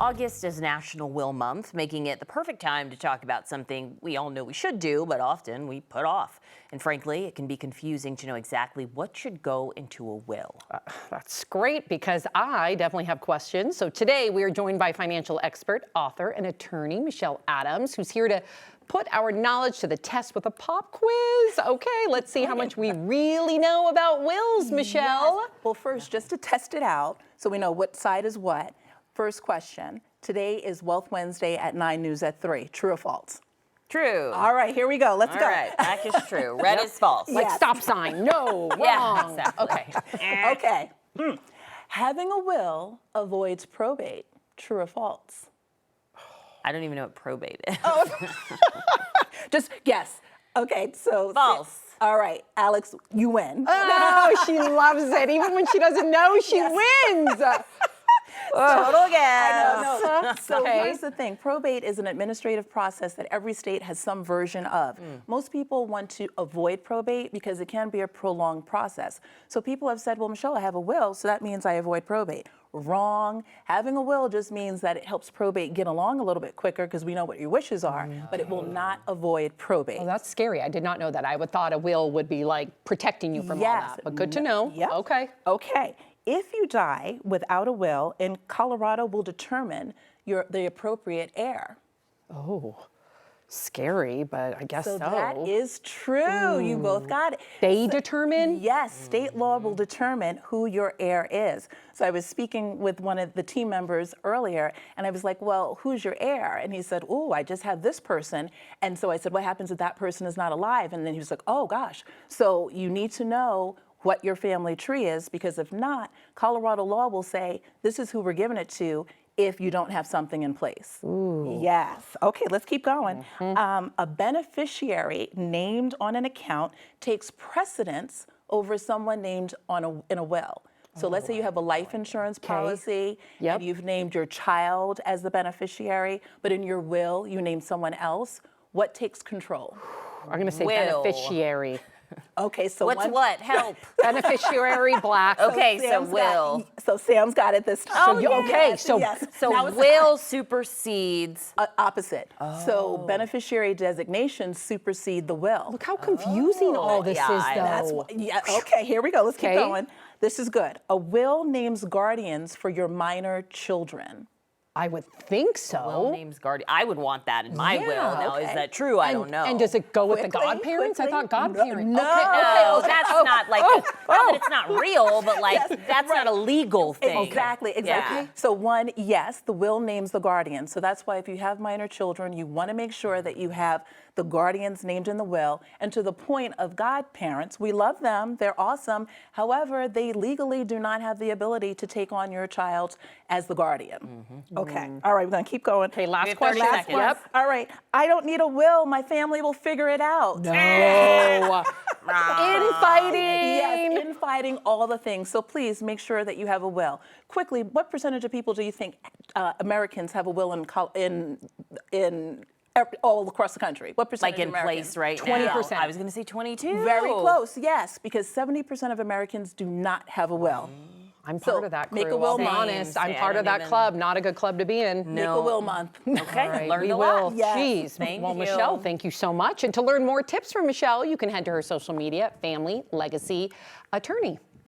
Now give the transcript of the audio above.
August is National Will Month, making it the perfect time to talk about something we all know we should do, but often we put off. And frankly, it can be confusing to know exactly what should go into a will. That's great because I definitely have questions. So today we are joined by financial expert, author, and attorney Michelle Adams, who's here to put our knowledge to the test with a pop quiz. Okay, let's see how much we really know about wills, Michelle. Yes. Well, first, just to test it out so we know what side is what. First question. Today is Wealth Wednesday at 9 News at 3. True or false? True. All right, here we go. Let's go. All right, black is true. Red is false. Like Yes. stop sign, no, Yeah, wrong. exactly. Okay. Okay. Having a will avoids probate. True or false? I don't even know what probate is. Just guess. Okay, so. False. All right, Alex, you win. Oh, she loves it. Even when she doesn't know, she wins. Total guess. I know. So Okay. here's the thing. Probate is an administrative process that every state has some version of. Most people want to avoid probate because it can be a prolonged process. So people have said, well, Michelle, I have a will, so that means I avoid probate. Wrong. Having a will just means that it helps probate get along a little bit quicker because we know what your wishes are, but it will not avoid probate. Oh, that's scary. I did not know that. I would thought a will would be like protecting you from all Yes. that. But good to know. Yep. Okay. Okay. If you die without a will, in Colorado will determine the appropriate heir. Oh, scary, but I guess so. So that is true. You both got it. They determine? Yes, state law will determine who your heir is. So I was speaking with one of the team members earlier, and I was like, well, who's your heir? And he said, oh, I just have this person. And so I said, what happens if that person is not alive? And then he was like, oh, gosh. So you need to know what your family tree is, because if not, Colorado law will say, this is who we're giving it to if you don't have something in place. Ooh. Yes. Okay, let's keep going. A beneficiary named on an account takes precedence over someone named in a will. So let's say you have a life insurance policy and you've named your child as the beneficiary, but in your will you named someone else. What takes control? I'm going to say Will. beneficiary. Okay, so What's what? Help. Beneficiary black. Okay, so Sam's will. So Sam's got it this time. So you- okay, so- yes. So Now it's will supersedes. opposite. So beneficiary designations supersede the will. Look how confusing all this yeah, is, I though. know. Okay, here we go. Let's keep Okay. going. This is good. A will names guardians for your minor children. I would think so. Will names guardian. I would want that in my will. Now, is okay. that true? I don't know. And does it go with the Quickly, godparents? I thought quickly. godparents. No. No, Okay. that's not like, not that it's not real, but like, that's not a legal thing. Exactly. Yeah. So one, yes, the will names the guardian. So that's why if you have minor children, you want to make sure that you have the guardians named in the will. And to the point of godparents, we love them, they're awesome. However, they legally do not have the ability to take on your child as the guardian. Okay, all right, we're gonna keep going. Okay, last We have 30 question. seconds. Yep. All right, I don't need a will, my family will figure it out. No. Infighting. Yes, infighting, all the things. So please make sure that you have a will. Quickly, what percentage of people do you think Americans have a will in all across the country? What percentage Like in of Americans? place right 20%. now. I was going to say 22. Very close, yes, because 70% of Americans do not have a will. I'm So, part of that crew. make a will I'll be month. honest. I'm Yeah, I part of don't that even- club. Not a good club to be in. Make a will month. Okay, All right, learned we a will. lot. Yes. Jeez. Thank well, you. Michelle, thank you so much. And to learn more tips from Michelle, you can head to her social media, Family Legacy Attorney.